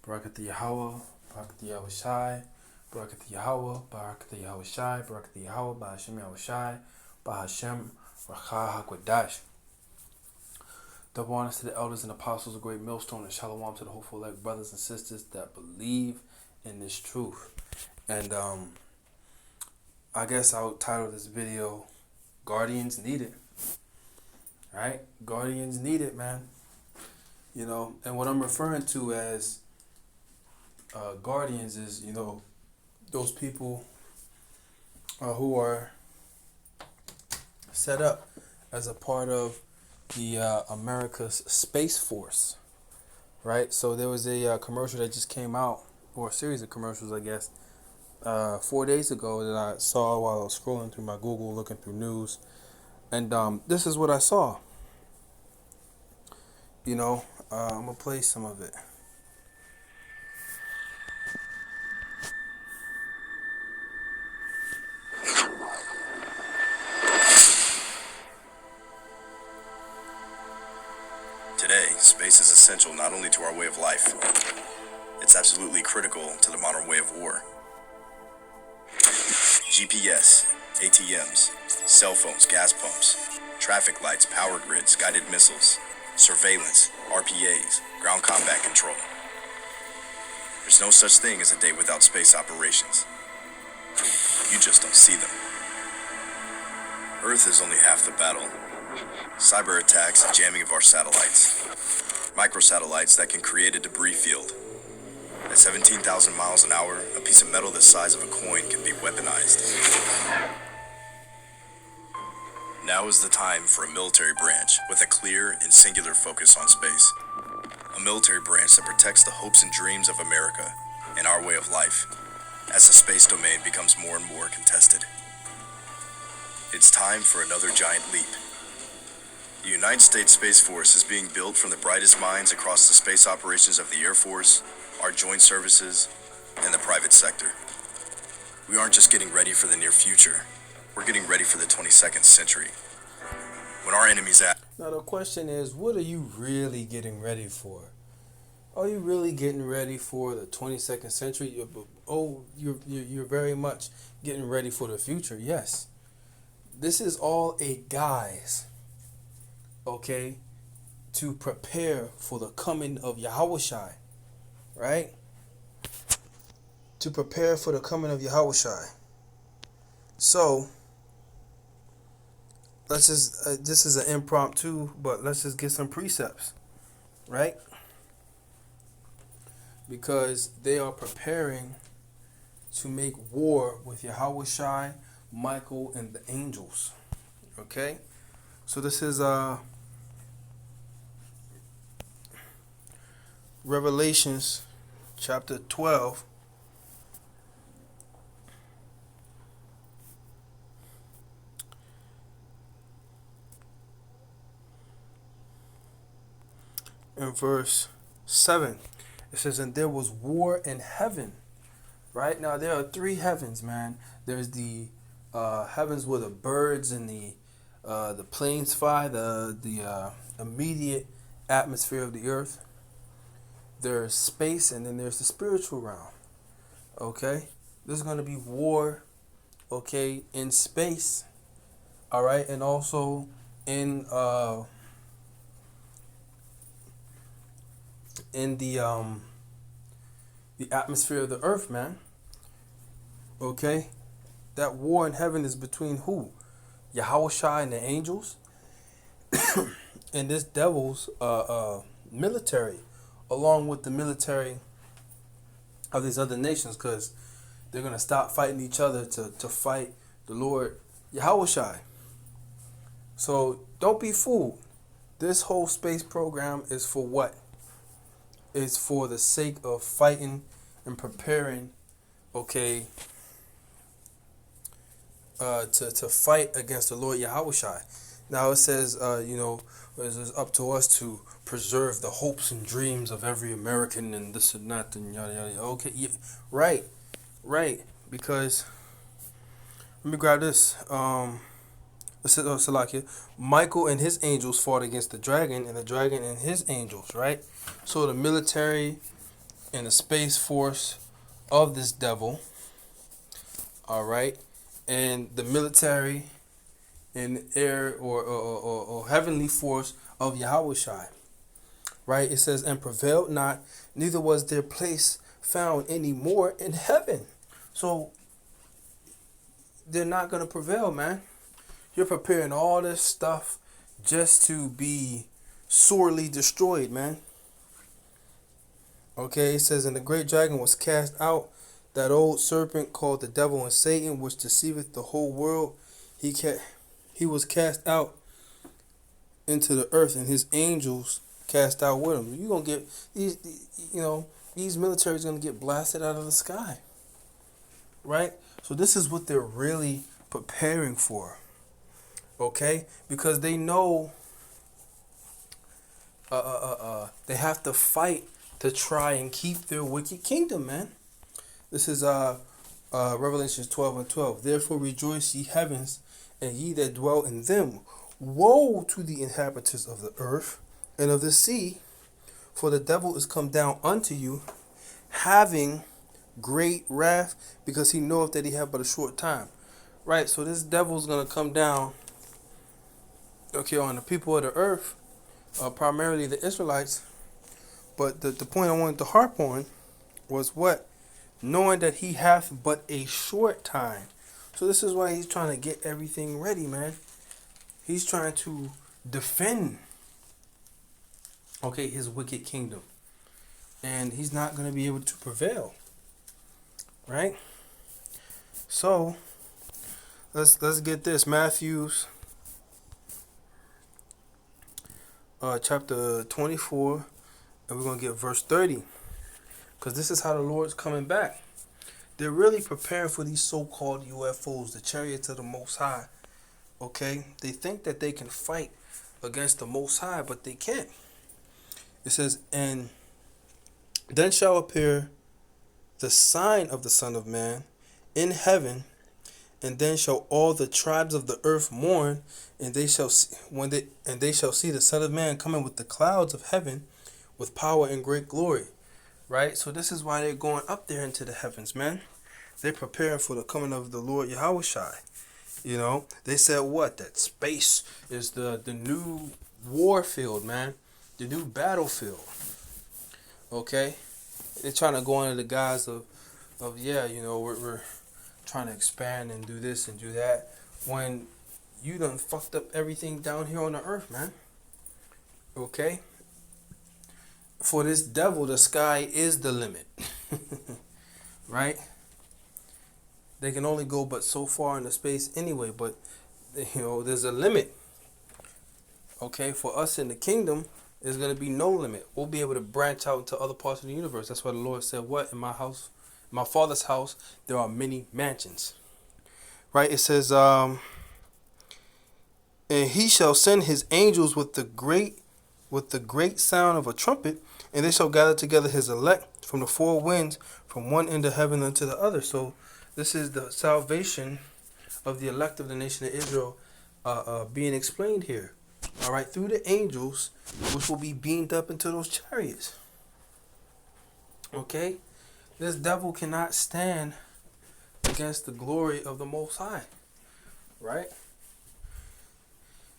Barakatah Yahweh, Barakatah Yahweh Shai, Barakatah Yahweh, Barakatah Yahweh Shai, Barakatah Yahweh, Bahashem Yahweh Shai, Bahashem Rakha HaKodash. Double honors to the elders and apostles, a great millstone, and shalom to the hopeful elect brothers and sisters that believe in this truth. And I guess I'll title this video, Guardians Needed. Right? Guardians needed, man. You know, and what I'm referring to as guardians is, those people who are set up as a part of the America's Space Force, right? So there was a commercial that just came out, or a series of commercials, I guess, 4 days ago that I saw while I was scrolling through my Google, looking through news, and this is what I saw. I'm gonna play some of it. Today, space is essential not only to our way of life, it's absolutely critical to the modern way of war. GPS, ATMs, cell phones, gas pumps, traffic lights, power grids, guided missiles, surveillance, RPAs, ground combat control. There's no such thing as a day without space operations. You just don't see them. Earth is only half the battle. Cyber attacks and jamming of our satellites. Microsatellites that can create a debris field. At 17,000 miles an hour, a piece of metal the size of a coin can be weaponized. Now is the time for a military branch with a clear and singular focus on space. A military branch that protects the hopes and dreams of America and our way of life as the space domain becomes more and more contested. It's time for another giant leap. The United States Space Force is being built from the brightest minds across the space operations of the Air Force, our joint services, and the private sector. We aren't just getting ready for the near future, we're getting ready for the 22nd century. When our enemies act. Now the question is, what are you really getting ready for? Are you really getting ready for the 22nd century? You're very much getting ready for the future. Yes. This is all a guise, okay, to prepare for the coming of Yahushai, right? To prepare for the coming of Yahushai. So, let's just, this is an impromptu, but let's just get some precepts, right? Because they are preparing to make war with Yahushai, Michael, and the angels, okay? So this is Revelations chapter 12. In verse 7, it says, and there was war in heaven. Right now, there are three heavens, man. There's the heavens where the birds and the planes fly, the immediate atmosphere of the earth. There's space, and then there's the spiritual realm. Okay, there's going to be war, okay, in space. All right, and also in the atmosphere of the earth, man. Okay, that war in heaven is between who? Yahushua and the angels, and this devil's military, along with the military of these other nations, because they're gonna stop fighting each other to fight the Lord Yahushua. So don't be fooled. This whole space program is for what? It's for the sake of fighting and preparing, okay, to fight against the Lord Yahushua. Now it says, it is up to us to preserve the hopes and dreams of every American and this and that and yada yada. Okay, yeah, right, because let me grab this. It says, Salakia, Michael and his angels fought against the dragon, and the dragon and his angels, right? So the military and the space force of this devil, all right, and the military and air or heavenly force of Yahushai, right? It says, and prevailed not, neither was their place found any more in heaven. So they're not going to prevail, man. You're preparing all this stuff just to be sorely destroyed, man. Okay, it says, and the great dragon was cast out, that old serpent called the devil and Satan, which deceiveth the whole world. He was cast out into the earth, and his angels cast out with him. You're gonna get these militaries gonna get blasted out of the sky, right? So this is what they're really preparing for, okay? Because they know they have to fight to try and keep their wicked kingdom, man. This is Revelations 12:12. Therefore rejoice, ye heavens, and ye that dwell in them. Woe to the inhabitants of the earth and of the sea, for the devil is come down unto you, having great wrath, because he knoweth that he have but a short time. Right, so this devil's gonna come down, okay, on the people of the earth, primarily the Israelites. But the point I wanted to harp on was what? Knowing that he hath but a short time. So this is why he's trying to get everything ready, man. He's trying to defend, okay, his wicked kingdom. And he's not going to be able to prevail. Right? So, let's get this. Matthew's chapter 24, and we're going to get verse 30. Because this is how the Lord's coming back. They're really preparing for these so-called UFOs, the chariots of the Most High. Okay? They think that they can fight against the Most High, but they can't. It says, and then shall appear the sign of the Son of Man in heaven, and then shall all the tribes of the earth mourn, and they shall see, they shall see the Son of Man coming with the clouds of heaven, with power and great glory. Right? So this is why they're going up there into the heavens, man. They're preparing for the coming of the Lord Yahushai. You know, they said what? That space is the new war field, man. The new battlefield. Okay? They're trying to go under the guise of yeah, you know, we're trying to expand and do this and do that. When you done fucked up everything down here on the earth, man. Okay? For this devil, the sky is the limit. Right? They can only go but so far into space anyway, but you know, there's a limit. Okay, for us in the kingdom, there's going to be no limit. We'll be able to branch out into other parts of the universe. That's why the Lord said, what? In my house, my Father's house, there are many mansions. Right? It says, and he shall send his angels with the great sound of a trumpet, and they shall gather together his elect from the four winds, from one end of heaven unto the other. So this is the salvation of the elect of the nation of Israel being explained here. All right, through the angels, which will be beamed up into those chariots. Okay? This devil cannot stand against the glory of the Most High. Right?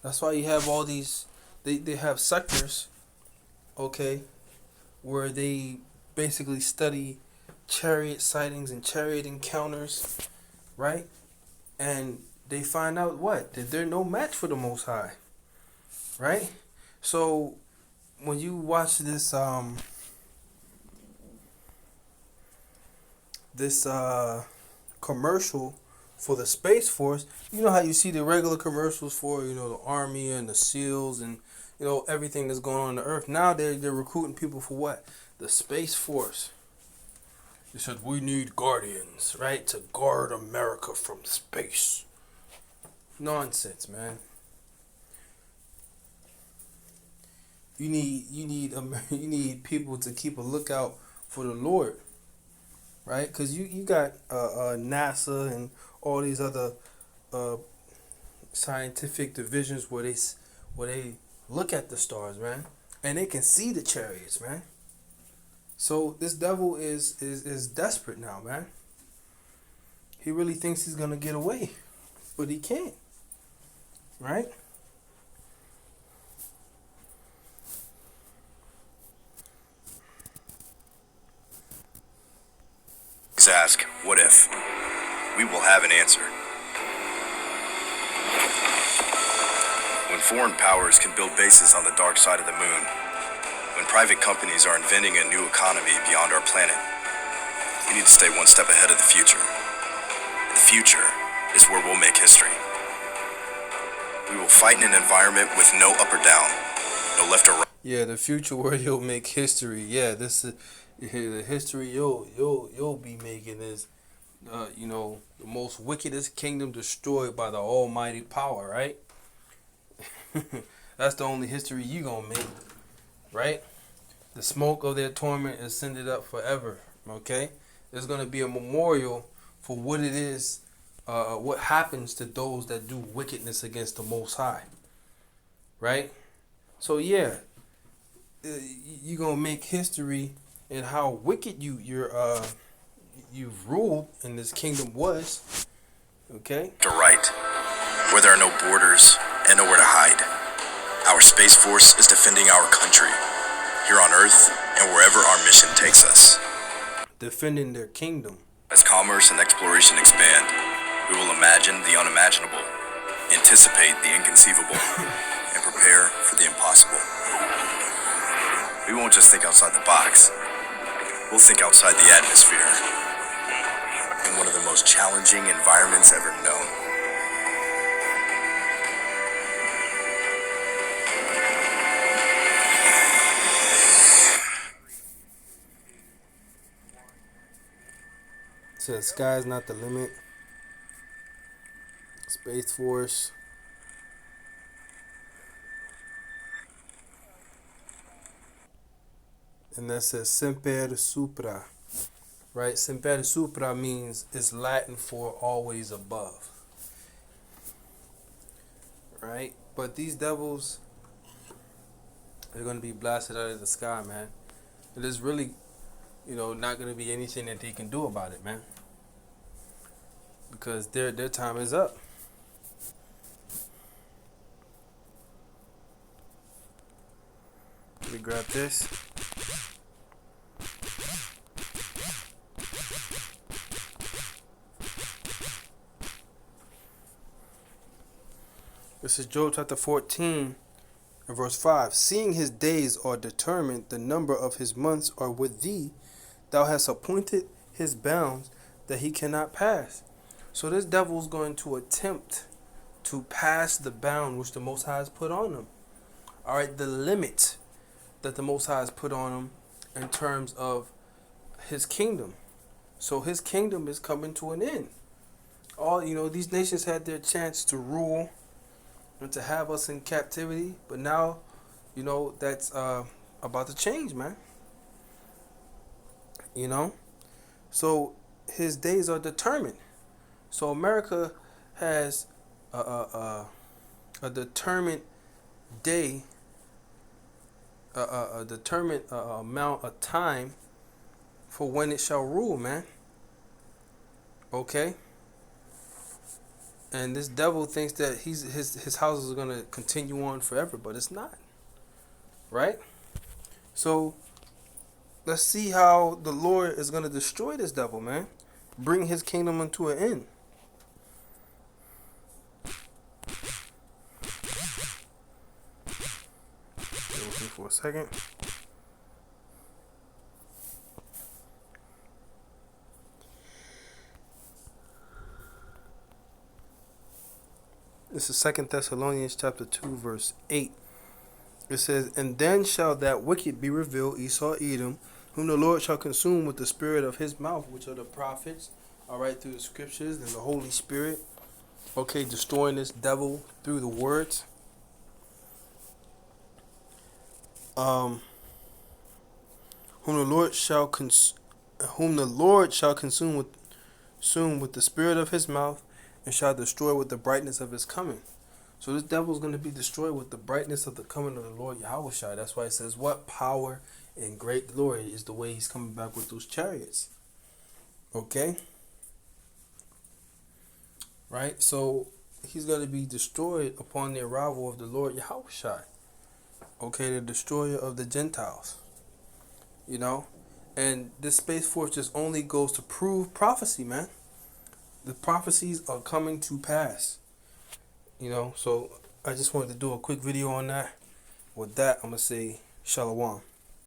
That's why you have all these, they have sectors, okay, where they basically study chariot sightings and chariot encounters, right? And they find out what? That they're no match for the Most High, right? So when you watch this commercial for the Space Force, you know how you see the regular commercials for, you know, the Army and the SEALs and, you know, everything that's going on the earth. Now they're recruiting people for what? The Space Force. They said, we need guardians, right? To guard America from space. Nonsense, man. You need people to keep a lookout for the Lord, right? Because you got NASA and all these other scientific divisions where they look at the stars, man, and they can see the chariots, man. So this devil is desperate now, man. He really thinks he's gonna get away, but he can't. Right? Ask, what if? We will have an answer. When foreign powers can build bases on the dark side of the moon, when private companies are inventing a new economy beyond our planet, we need to stay one step ahead of the future. The future is where we'll make history. We will fight in an environment with no up or down, no left or right. Yeah, the future where you'll make history. Yeah, this is the history you'll be making is, the most wickedest kingdom destroyed by the Almighty power, right? That's the only history you gonna make, right? The smoke of their torment is sended up forever. Okay, there's gonna be a memorial for what it is, what happens to those that do wickedness against the Most High, right? So yeah, you're gonna make history in how wicked you've ruled in this kingdom was. Okay. To right, where there are no borders and nowhere to hide. Our Space Force is defending our country, here on Earth and wherever our mission takes us. Defending their kingdom. As commerce and exploration expand, we will imagine the unimaginable, anticipate the inconceivable, and prepare for the impossible. We won't just think outside the box. We'll think outside the atmosphere. In one of the most challenging environments ever known. So the sky's not the limit. Space Force. And that says Semper Supra. Right? Semper Supra means, it's Latin for always above. Right? But these devils, they're going to be blasted out of the sky, man. It is really, not going to be anything that they can do about it, man. Because their time is up. Let me grab this. This is Job chapter 14 and verse 5. Seeing his days are determined, the number of his months are with thee. Thou hast appointed his bounds that he cannot pass. So this devil is going to attempt to pass the bound which the Most High has put on him. All right, the limit that the Most High has put on him in terms of his kingdom. So his kingdom is coming to an end. These nations had their chance to rule and to have us in captivity, but now, that's about to change, man. So his days are determined. So America has a determined day, a determined amount of time for when it shall rule, man. Okay. And this devil thinks that his house is gonna continue on forever, but it's not. Right? So let's see how the Lord is gonna destroy this devil, man. Bring his kingdom unto an end. Bear with me for a second. This is 2 Thessalonians chapter 2, verse 8. It says, And then shall that wicked be revealed, Esau, Edom, whom the Lord shall consume with the spirit of his mouth, which are the prophets, all right, through the scriptures and the Holy Spirit. Okay, destroying this devil through the words. Whom the Lord shall consume with the spirit of his mouth, and shall destroy with the brightness of his coming. So this devil is going to be destroyed with the brightness of the coming of the Lord Yahushua. That's why it says, what power in great glory is the way he's coming back with those chariots. Okay? Right? So he's going to be destroyed upon the arrival of the Lord Yahushua. Okay, the destroyer of the Gentiles. You know? And this Space Force just only goes to prove prophecy, man. The prophecies are coming to pass. You know, so I just wanted to do a quick video on that. With that, I'm going to say Shalom.